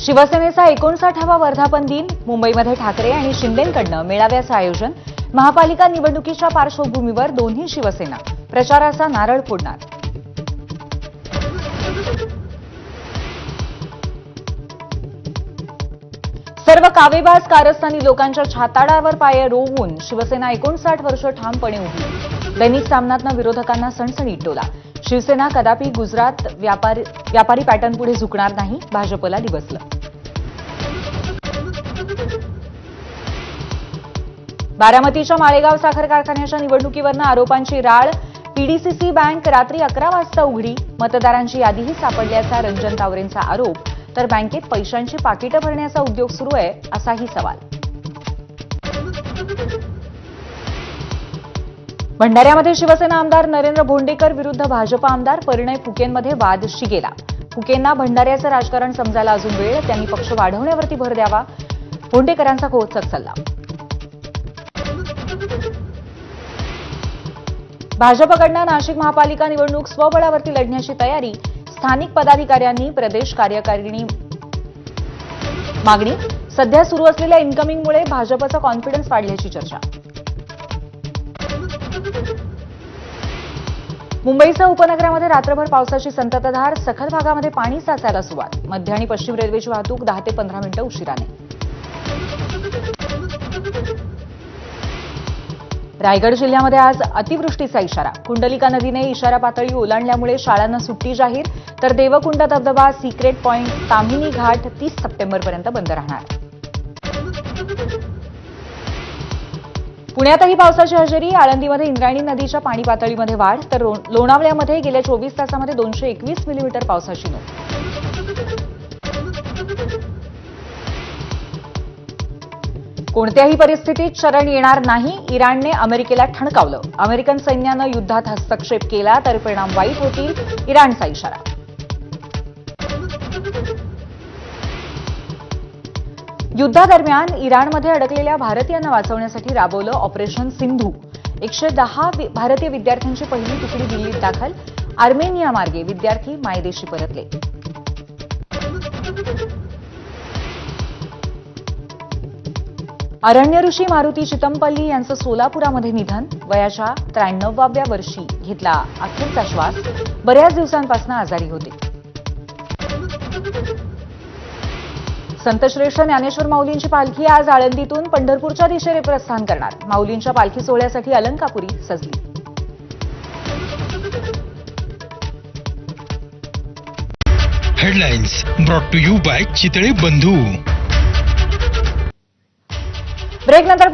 शिवसेनेचा 59वा वर्धापन दिन मुंबईमध्ये ठाकरे आणि शिंदेंकडून मेळाव्याचं आयोजन. महापालिका निवडणुकीच्या पार्श्वभूमीवर दोन्ही शिवसेना प्रचाराचा नारळ फोडणार. सर्व कावेबाज कारस्थानी लोकांच्या छाताडावर पाय रोवून शिवसेना 59 वर्ष ठामपणे उभी. दैनिक सामनातनं विरोधकांना सणसणीत टोला. शिवसेना कदापि गुजरात व्यापारी पॅटर्नपुढे झुकणार नाही, भाजपला डिवचलं. बारामतीच्या माळेगाव साखर कारखान्याच्या निवडणुकीवरनं आरोपांची राळ. पीडीसीसी बँक रात्री 11 वाजता उघडी. मतदारांची यादीही सापडल्याचा रंजन तावरेंचा आरोप. तर बँकेत पैशांची पाकिटं भरण्याचा उद्योग सुरू आहे, असाही सवाल. भंडाऱ्यामध्ये शिवसेना आमदार नरेंद्र भोंडेकर विरुद्ध भाजप आमदार परिणय फुकेंमध्ये वाद शिगेला. फुकेंना भंडाऱ्याचं राजकारण समजायला अजून वेळ, त्यांनी पक्ष वाढवण्यावरती भर द्यावा, भोंडेकरांचा खोचक सल्ला. भाजपकडनं नाशिक महापालिका निवडणूक स्वबळावरती लढण्याची तयारी. स्थानिक पदाधिकाऱ्यांनी प्रदेश कार्यकारिणी मागणी. सध्या सुरू असलेल्या इन्कमिंगमुळे भाजपचा कॉन्फिडन्स वाढल्याची चर्चा. मुंबईसह उपनगरामध्ये रात्रभर पावसाची संततधार. सखल भागामध्ये पाणी साचायला सुरुवात. मध्य आणि पश्चिम रेल्वेची वाहतूक 10 ते 15 मिनिटं उशिराने. रायगड जिल्ह्यामध्ये आज अतिवृष्टीचा इशारा. कुंडलिका नदीने इशारा पातळी ओलांडल्यामुळे शाळांना सुट्टी जाहीर. तर देवकुंड धबधबा, सिक्रेट पॉइंट, ताम्हिणी घाट 30 सप्टेंबरपर्यंत बंद राहणार. पुण्यातही पावसाची हजेरी. आळंदीमध्ये इंद्रायणी नदीच्या पाणी पातळीमध्ये वाढ. तर लोणावळ्यामध्ये गेल्या 24 तासामध्ये 221 मिलीमीटर पावसाची नोंद. कोणत्याही परिस्थितीत शरण येणार नाही, इराणने अमेरिकेला ठणकावलं. अमेरिकन सैन्यानं युद्धात हस्तक्षेप केला तर परिणाम वाईट होतील, इराणचा इशारा. युद्धादरम्यान इराणमध्ये अडकलेल्या भारतीयांना वाचवण्यासाठी राबवलं ऑपरेशन सिंधू. 110 भारतीय विद्यार्थ्यांची पहिली तुकडी दिल्लीत दाखल. आर्मेनिया मार्गे विद्यार्थी मायदेशी परतले. अरण्य ऋषी मारुती चितमपल्ली यांचं सोलापुरामध्ये निधन. वयाच्या 93व्या वर्षी घेतला अखेरचा श्वास. बऱ्याच दिवसांपासून आजारी होते. संतश्रेष्ठ ज्ञानेश्वर माऊलींची पालखी आज आळंदीतून पंढरपूरच्या दिशेने प्रस्थान करणार. माऊलींच्या पालखी सोहळ्यासाठी अलंकापुरी सजली. Headlines brought to you by Chitale Bandhu. ब्रेकनंतर